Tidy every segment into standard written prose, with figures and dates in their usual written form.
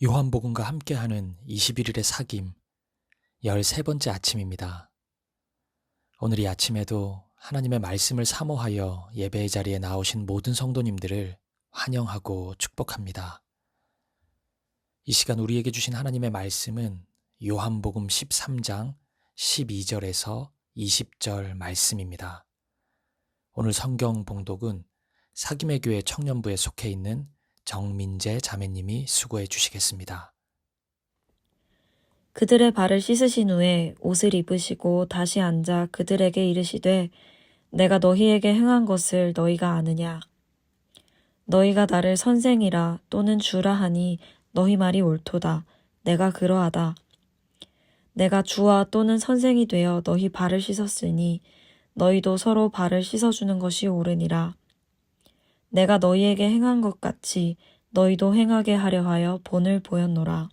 요한복음과 함께하는 21일의 사귐 13번째 아침입니다. 오늘 이 아침에도 하나님의 말씀을 사모하여 예배의 자리에 나오신 모든 성도님들을 환영하고 축복합니다. 이 시간 우리에게 주신 하나님의 말씀은 요한복음 13장 12절에서 20절 말씀입니다. 오늘 성경 봉독은 사귐의 교회 청년부에 속해 있는 정민재 자매님이 수고해 주시겠습니다. 그들의 발을 씻으신 후에 옷을 입으시고 다시 앉아 그들에게 이르시되 내가 너희에게 행한 것을 너희가 아느냐? 너희가 나를 선생이라 또는 주라 하니 너희 말이 옳도다. 내가 그러하다. 내가 주와 또는 선생이 되어 너희 발을 씻었으니 너희도 서로 발을 씻어주는 것이 옳으니라. 내가 너희에게 행한 것 같이 너희도 행하게 하려 하여 본을 보였노라.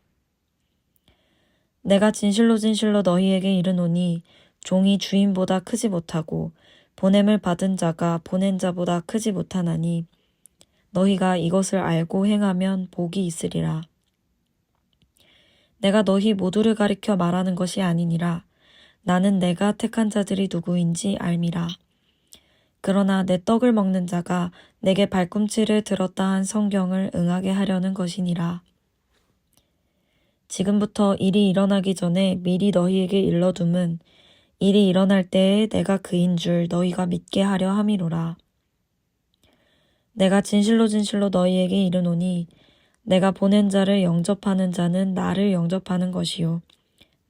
내가 진실로 진실로 너희에게 이르노니 종이 주인보다 크지 못하고 보냄을 받은 자가 보낸 자보다 크지 못하나니 너희가 이것을 알고 행하면 복이 있으리라. 내가 너희 모두를 가리켜 말하는 것이 아니니라. 나는 내가 택한 자들이 누구인지 알미라. 그러나 내 떡을 먹는 자가 내게 발꿈치를 들었다 한 성경을 응하게 하려는 것이니라. 지금부터 일이 일어나기 전에 미리 너희에게 일러둠은 일이 일어날 때에 내가 그인 줄 너희가 믿게 하려 함이로라. 내가 진실로 진실로 너희에게 이르노니 내가 보낸 자를 영접하는 자는 나를 영접하는 것이요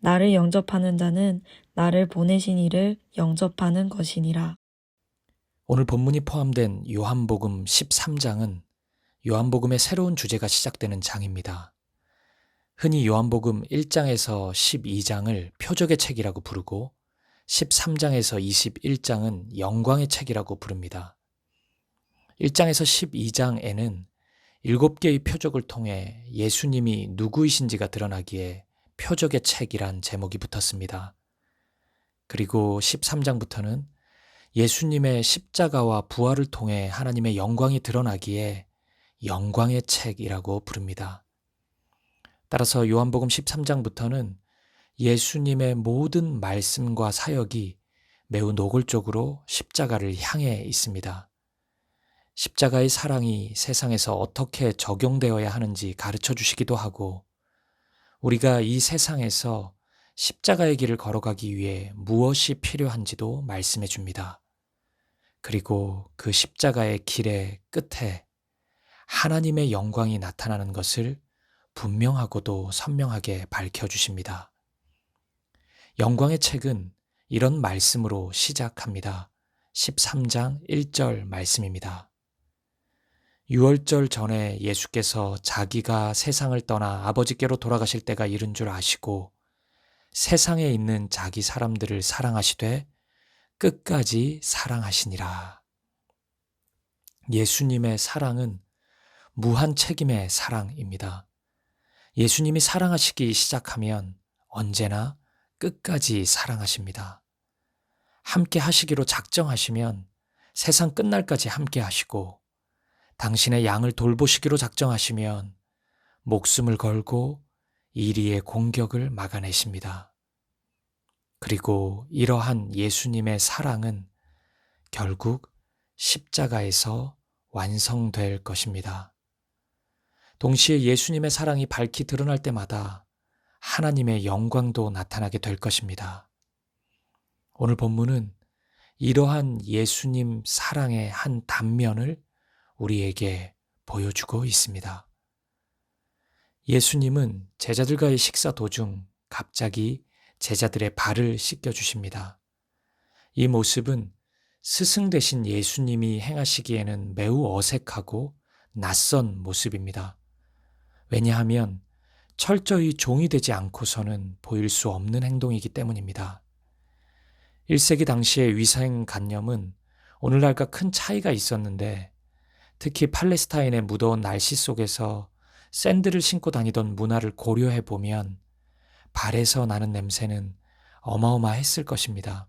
나를 영접하는 자는 나를 보내신 이를 영접하는 것이니라. 오늘 본문이 포함된 요한복음 13장은 요한복음의 새로운 주제가 시작되는 장입니다. 흔히 요한복음 1장에서 12장을 표적의 책이라고 부르고 13장에서 21장은 영광의 책이라고 부릅니다. 1장에서 12장에는 7개의 표적을 통해 예수님이 누구이신지가 드러나기에 표적의 책이란 제목이 붙었습니다. 그리고 13장부터는 예수님의 십자가와 부활을 통해 하나님의 영광이 드러나기에 영광의 책이라고 부릅니다. 따라서 요한복음 13장부터는 예수님의 모든 말씀과 사역이 매우 노골적으로 십자가를 향해 있습니다. 십자가의 사랑이 세상에서 어떻게 적용되어야 하는지 가르쳐 주시기도 하고 우리가 이 세상에서 십자가의 길을 걸어가기 위해 무엇이 필요한지도 말씀해 줍니다. 그리고 그 십자가의 길의 끝에 하나님의 영광이 나타나는 것을 분명하고도 선명하게 밝혀주십니다. 영광의 책은 이런 말씀으로 시작합니다. 13장 1절 말씀입니다. 유월절 전에 예수께서 자기가 세상을 떠나 아버지께로 돌아가실 때가 이른 줄 아시고 세상에 있는 자기 사람들을 사랑하시되 끝까지 사랑하시니라. 예수님의 사랑은 무한 책임의 사랑입니다. 예수님이 사랑하시기 시작하면 언제나 끝까지 사랑하십니다. 함께 하시기로 작정하시면 세상 끝날까지 함께 하시고 당신의 양을 돌보시기로 작정하시면 목숨을 걸고 이리의 공격을 막아내십니다. 그리고 이러한 예수님의 사랑은 결국 십자가에서 완성될 것입니다. 동시에 예수님의 사랑이 밝히 드러날 때마다 하나님의 영광도 나타나게 될 것입니다. 오늘 본문은 이러한 예수님 사랑의 한 단면을 우리에게 보여주고 있습니다. 예수님은 제자들과의 식사 도중 갑자기 제자들의 발을 씻겨주십니다. 이 모습은 스승 되신 예수님이 행하시기에는 매우 어색하고 낯선 모습입니다. 왜냐하면 철저히 종이 되지 않고서는 보일 수 없는 행동이기 때문입니다. 1세기 당시의 위생관념은 오늘날과 큰 차이가 있었는데 특히 팔레스타인의 무더운 날씨 속에서 샌들을 신고 다니던 문화를 고려해 보면 발에서 나는 냄새는 어마어마했을 것입니다.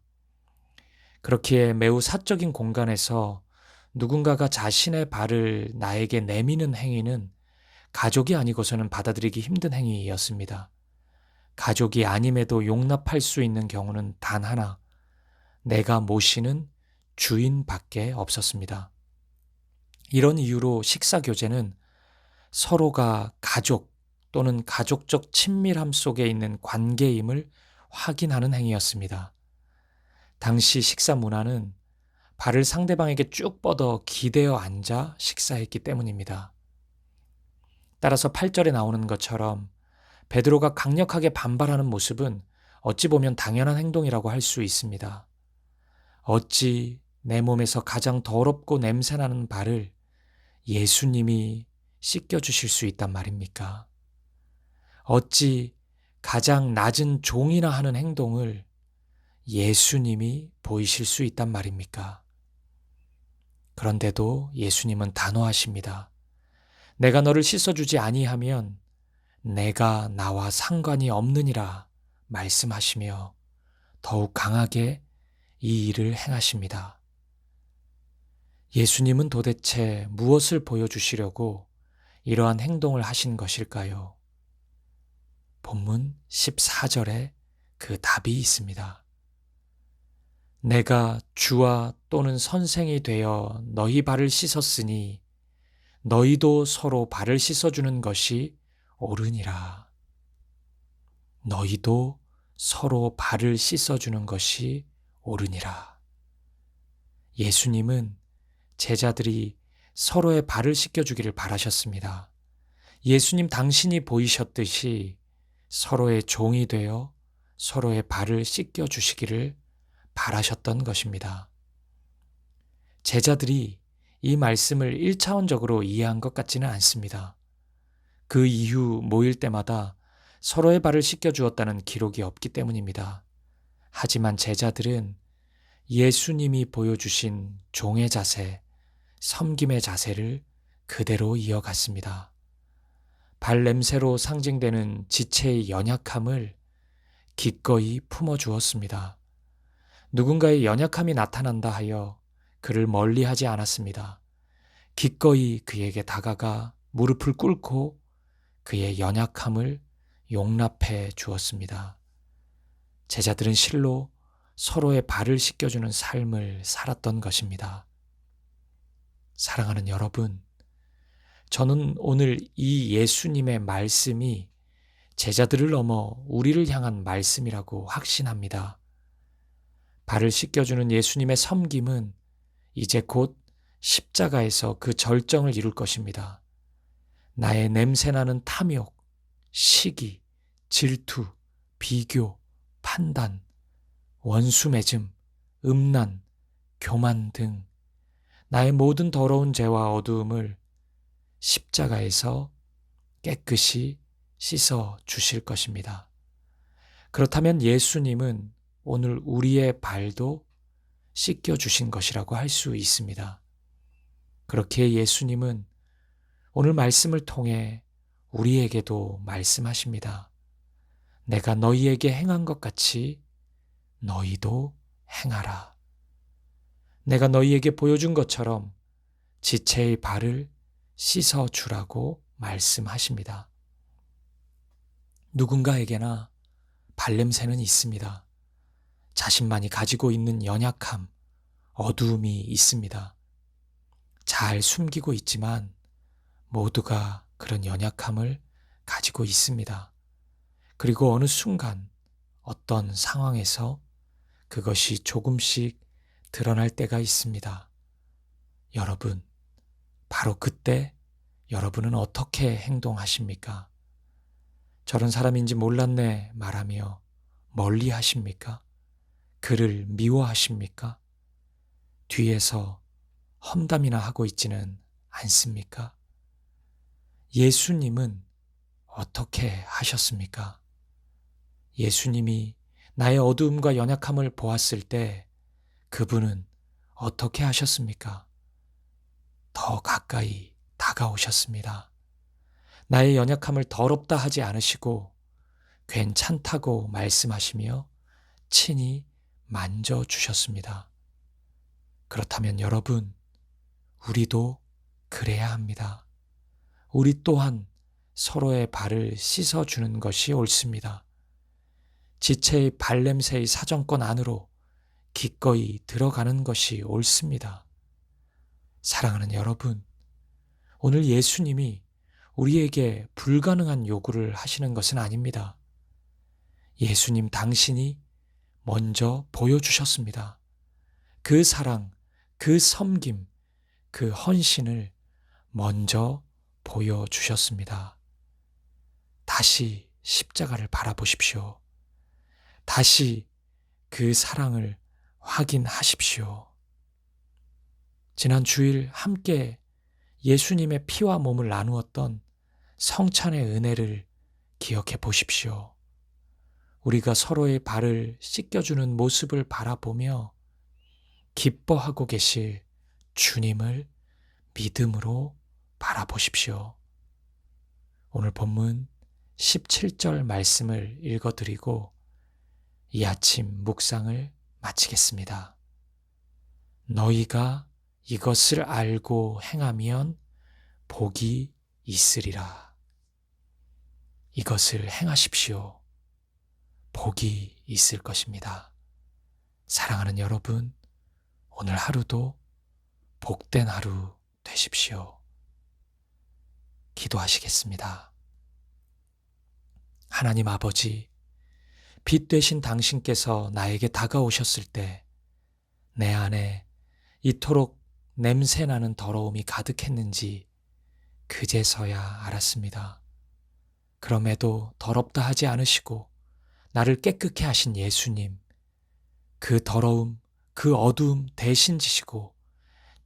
그렇기에 매우 사적인 공간에서 누군가가 자신의 발을 나에게 내미는 행위는 가족이 아니고서는 받아들이기 힘든 행위였습니다. 가족이 아님에도 용납할 수 있는 경우는 단 하나, 내가 모시는 주인밖에 없었습니다. 이런 이유로 식사교제는 서로가 가족 또는 가족적 친밀함 속에 있는 관계임을 확인하는 행위였습니다. 당시 식사 문화는 발을 상대방에게 쭉 뻗어 기대어 앉아 식사했기 때문입니다. 따라서 8절에 나오는 것처럼 베드로가 강력하게 반발하는 모습은 어찌 보면 당연한 행동이라고 할 수 있습니다. 어찌 내 몸에서 가장 더럽고 냄새나는 발을 예수님이 씻겨주실 수 있단 말입니까? 어찌 가장 낮은 종이나 하는 행동을 예수님이 보이실 수 있단 말입니까? 그런데도 예수님은 단호하십니다. 내가 너를 씻어주지 아니하면 내가 나와 상관이 없느니라 말씀하시며 더욱 강하게 이 일을 행하십니다. 예수님은 도대체 무엇을 보여주시려고 이러한 행동을 하신 것일까요? 본문 14절에 그 답이 있습니다. 내가 주와 또는 선생이 되어 너희 발을 씻었으니 너희도 서로 발을 씻어주는 것이 옳으니라. 너희도 서로 발을 씻어주는 것이 옳으니라. 예수님은 제자들이 서로의 발을 씻겨주기를 바라셨습니다. 예수님 당신이 보이셨듯이 서로의 종이 되어 서로의 발을 씻겨주시기를 바라셨던 것입니다. 제자들이 이 말씀을 1차원적으로 이해한 것 같지는 않습니다. 그 이후 모일 때마다 서로의 발을 씻겨주었다는 기록이 없기 때문입니다. 하지만 제자들은 예수님이 보여주신 종의 자세, 섬김의 자세를 그대로 이어갔습니다. 발 냄새로 상징되는 지체의 연약함을 기꺼이 품어주었습니다. 누군가의 연약함이 나타난다 하여 그를 멀리하지 않았습니다. 기꺼이 그에게 다가가 무릎을 꿇고 그의 연약함을 용납해 주었습니다. 제자들은 실로 서로의 발을 씻겨주는 삶을 살았던 것입니다. 사랑하는 여러분, 저는 오늘 이 예수님의 말씀이 제자들을 넘어 우리를 향한 말씀이라고 확신합니다. 발을 씻겨주는 예수님의 섬김은 이제 곧 십자가에서 그 절정을 이룰 것입니다. 나의 냄새나는 탐욕, 시기, 질투, 비교, 판단, 원수 맺음, 음란, 교만 등 나의 모든 더러운 죄와 어두움을 십자가에서 깨끗이 씻어 주실 것입니다. 그렇다면 예수님은 오늘 우리의 발도 씻겨 주신 것이라고 할 수 있습니다. 그렇게 예수님은 오늘 말씀을 통해 우리에게도 말씀하십니다. 내가 너희에게 행한 것 같이 너희도 행하라. 내가 너희에게 보여준 것처럼 지체의 발을 씻어 주라고 말씀하십니다. 누군가에게나 발냄새는 있습니다. 자신만이 가지고 있는 연약함, 어두움이 있습니다. 잘 숨기고 있지만 모두가 그런 연약함을 가지고 있습니다. 그리고 어느 순간 어떤 상황에서 그것이 조금씩 드러날 때가 있습니다. 여러분, 바로 그때 여러분은 어떻게 행동하십니까? 저런 사람인지 몰랐네 말하며 멀리 하십니까? 그를 미워하십니까? 뒤에서 험담이나 하고 있지는 않습니까? 예수님은 어떻게 하셨습니까? 예수님이 나의 어두움과 연약함을 보았을 때 그분은 어떻게 하셨습니까? 더 가까이 다가오셨습니다. 나의 연약함을 더럽다 하지 않으시고 괜찮다고 말씀하시며 친히 만져주셨습니다. 그렇다면 여러분, 우리도 그래야 합니다. 우리 또한 서로의 발을 씻어주는 것이 옳습니다. 지체의 발냄새의 사정권 안으로 기꺼이 들어가는 것이 옳습니다. 사랑하는 여러분, 오늘 예수님이 우리에게 불가능한 요구를 하시는 것은 아닙니다. 예수님 당신이 먼저 보여주셨습니다. 그 사랑, 그 섬김, 그 헌신을 먼저 보여주셨습니다. 다시 십자가를 바라보십시오. 다시 그 사랑을 확인하십시오. 지난 주일 함께 예수님의 피와 몸을 나누었던 성찬의 은혜를 기억해 보십시오. 우리가 서로의 발을 씻겨주는 모습을 바라보며 기뻐하고 계실 주님을 믿음으로 바라보십시오. 오늘 본문 17절 말씀을 읽어드리고 이 아침 묵상을 마치겠습니다. 너희가 이것을 알고 행하면 복이 있으리라. 이것을 행하십시오. 복이 있을 것입니다. 사랑하는 여러분, 오늘 하루도 복된 하루 되십시오. 기도하시겠습니다. 하나님 아버지, 빛 되신 당신께서 나에게 다가오셨을 때 내 안에 이토록 냄새나는 더러움이 가득했는지 그제서야 알았습니다. 그럼에도 더럽다 하지 않으시고 나를 깨끗게 하신 예수님, 그 더러움, 그 어두움 대신 지시고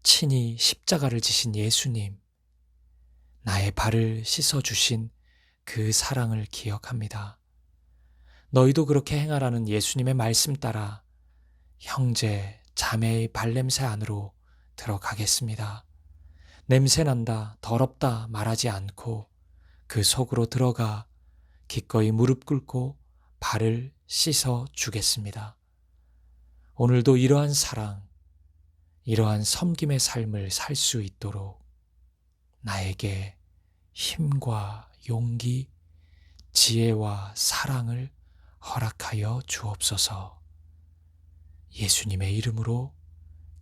친히 십자가를 지신 예수님, 나의 발을 씻어주신 그 사랑을 기억합니다. 너희도 그렇게 행하라는 예수님의 말씀 따라 형제, 자매의 발냄새 안으로 들어가겠습니다. 냄새난다, 더럽다 말하지 않고 그 속으로 들어가 기꺼이 무릎 꿇고 발을 씻어 주겠습니다. 오늘도 이러한 사랑, 이러한 섬김의 삶을 살 수 있도록 나에게 힘과 용기, 지혜와 사랑을 허락하여 주옵소서. 예수님의 이름으로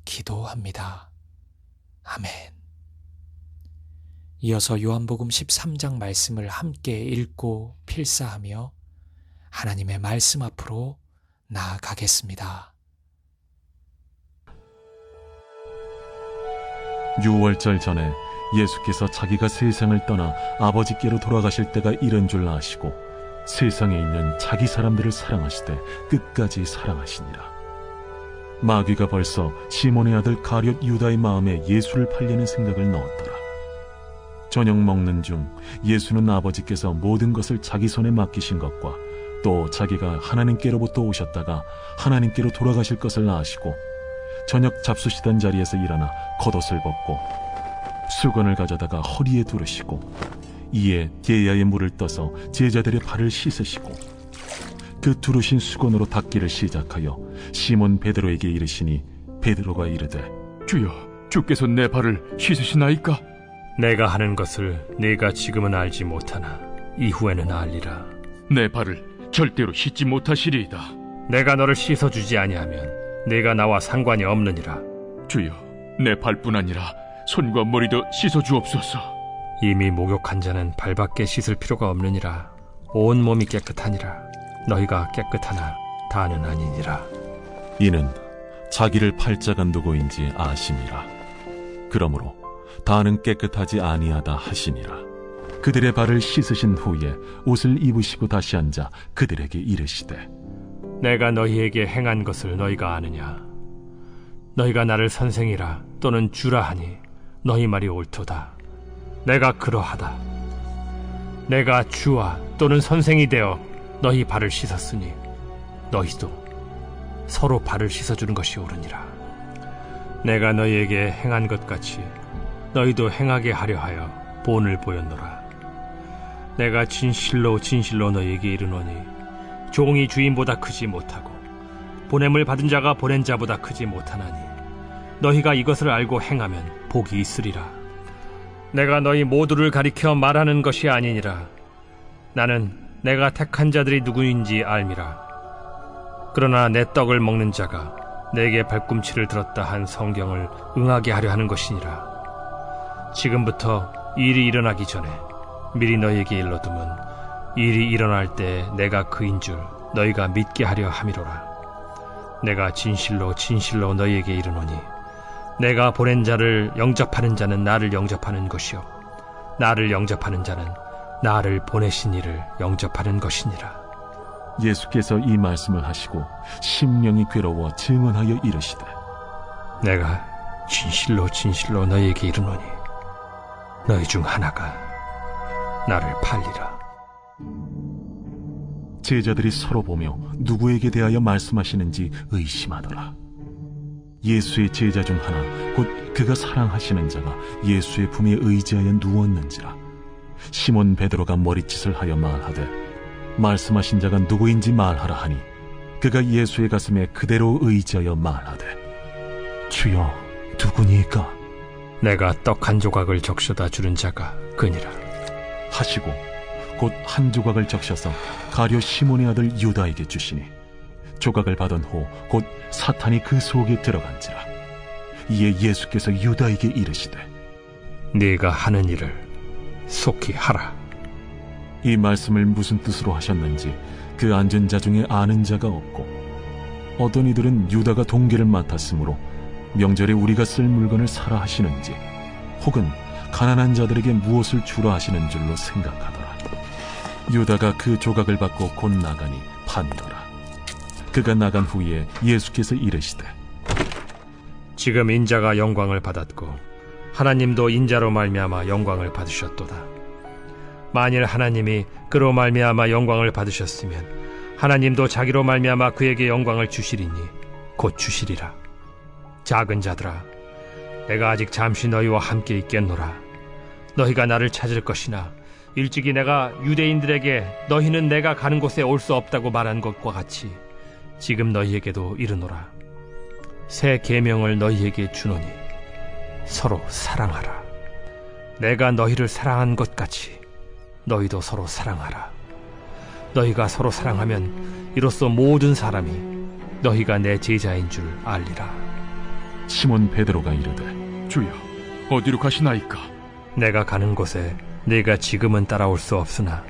기도합니다. 아멘. 이어서 요한복음 13장 말씀을 함께 읽고 필사하며 하나님의 말씀 앞으로 나아가겠습니다. 유월절 전에 예수께서 자기가 세상을 떠나 아버지께로 돌아가실 때가 이른 줄 아시고 세상에 있는 자기 사람들을 사랑하시되 끝까지 사랑하시니라. 마귀가 벌써 시몬의 아들 가룟 유다의 마음에 예수를 팔려는 생각을 넣었더라. 저녁 먹는 중 예수는 아버지께서 모든 것을 자기 손에 맡기신 것과 또 자기가 하나님께로부터 오셨다가 하나님께로 돌아가실 것을 아시고 저녁 잡수시던 자리에서 일어나 겉옷을 벗고 수건을 가져다가 허리에 두르시고 이에 게야의 물을 떠서 제자들의 발을 씻으시고 그 두르신 수건으로 닦기를 시작하여 시몬 베드로에게 이르시니 베드로가 이르되 주여, 주께서 내 발을 씻으시나이까? 내가 하는 것을 네가 지금은 알지 못하나 이후에는 알리라. 내 발을 절대로 씻지 못하시리이다. 내가 너를 씻어주지 아니하면 네가 나와 상관이 없느니라. 주여, 내 발뿐 아니라 손과 머리도 씻어주옵소서. 이미 목욕한 자는 발밖에 씻을 필요가 없느니라. 온 몸이 깨끗하니라. 너희가 깨끗하나 다는 아니니라. 이는 자기를 팔자가 누구인지 아심이라. 그러므로 다는 깨끗하지 아니하다 하시니라. 그들의 발을 씻으신 후에 옷을 입으시고 다시 앉아 그들에게 이르시되 내가 너희에게 행한 것을 너희가 아느냐? 너희가 나를 선생이라 또는 주라 하니 너희 말이 옳도다. 내가 그러하다. 내가 주와 또는 선생이 되어 너희 발을 씻었으니 너희도 서로 발을 씻어주는 것이 옳으니라. 내가 너희에게 행한 것 같이 너희도 행하게 하려 하여 본을 보였노라. 내가 진실로 진실로 너희에게 이르노니 종이 주인보다 크지 못하고 보냄을 받은 자가 보낸 자보다 크지 못하나니 너희가 이것을 알고 행하면 복이 있으리라. 내가 너희 모두를 가리켜 말하는 것이 아니니라. 나는 내가 택한 자들이 누구인지 알미라. 그러나 내 떡을 먹는 자가 내게 발꿈치를 들었다 한 성경을 응하게 하려 하는 것이니라. 지금부터 일이 일어나기 전에 미리 너희에게 일러두면 일이 일어날 때 내가 그인 줄 너희가 믿게 하려 함이로라. 내가 진실로 진실로 너희에게 이르노니 내가 보낸 자를 영접하는 자는 나를 영접하는 것이요 나를 영접하는 자는 나를 보내신 이를 영접하는 것이니라. 예수께서 이 말씀을 하시고 심령이 괴로워 증언하여 이르시되 내가 진실로 진실로 너희에게 이르노니 너희 중 하나가 나를 팔리라. 제자들이 서로 보며 누구에게 대하여 말씀하시는지 의심하더라. 예수의 제자 중 하나 곧 그가 사랑하시는 자가 예수의 품에 의지하여 누웠는지라. 시몬 베드로가 머리짓을 하여 말하되 말씀하신 자가 누구인지 말하라 하니 그가 예수의 가슴에 그대로 의지하여 말하되 주여 누구니까? 내가 떡 한 조각을 적셔다 주는 자가 그니라 하시고 곧 한 조각을 적셔서 가룟 시몬의 아들 유다에게 주시니 조각을 받은 후 곧 사탄이 그 속에 들어간지라. 이에 예수께서 유다에게 이르시되 네가 하는 일을 속히 하라. 이 말씀을 무슨 뜻으로 하셨는지 그 앉은 자 중에 아는 자가 없고 어떤 이들은 유다가 동계를 맡았으므로 명절에 우리가 쓸 물건을 사라 하시는지 혹은 가난한 자들에게 무엇을 주라 하시는 줄로 생각하더라. 유다가 그 조각을 받고 곧 나가니 판더라. 그가 나간 후에 예수께서 이르시되 지금 인자가 영광을 받았고 하나님도 인자로 말미암아 영광을 받으셨도다. 만일 하나님이 그로 말미암아 영광을 받으셨으면 하나님도 자기로 말미암아 그에게 영광을 주시리니 곧 주시리라. 작은 자들아, 내가 아직 잠시 너희와 함께 있겠노라. 너희가 나를 찾을 것이나 일찍이 내가 유대인들에게 너희는 내가 가는 곳에 올 수 없다고 말한 것과 같이 지금 너희에게도 이르노라. 새 계명을 너희에게 주노니 서로 사랑하라. 내가 너희를 사랑한 것 같이 너희도 서로 사랑하라. 너희가 서로 사랑하면 이로써 모든 사람이 너희가 내 제자인 줄 알리라. 시몬 베드로가 이르되 주여, 어디로 가시나이까? 내가 가는 곳에 네가 지금은 따라올 수 없으나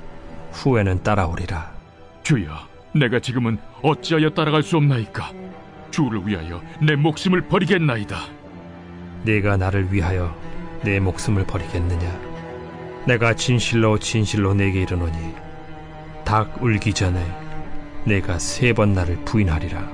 후에는 따라오리라. 주여, 내가 지금은 어찌하여 따라갈 수 없나이까? 주를 위하여 내 목숨을 버리겠나이다. 네가 나를 위하여 내 목숨을 버리겠느냐? 내가 진실로 진실로 네게 이르노니 닭 울기 전에 내가 3번 나를 부인하리라.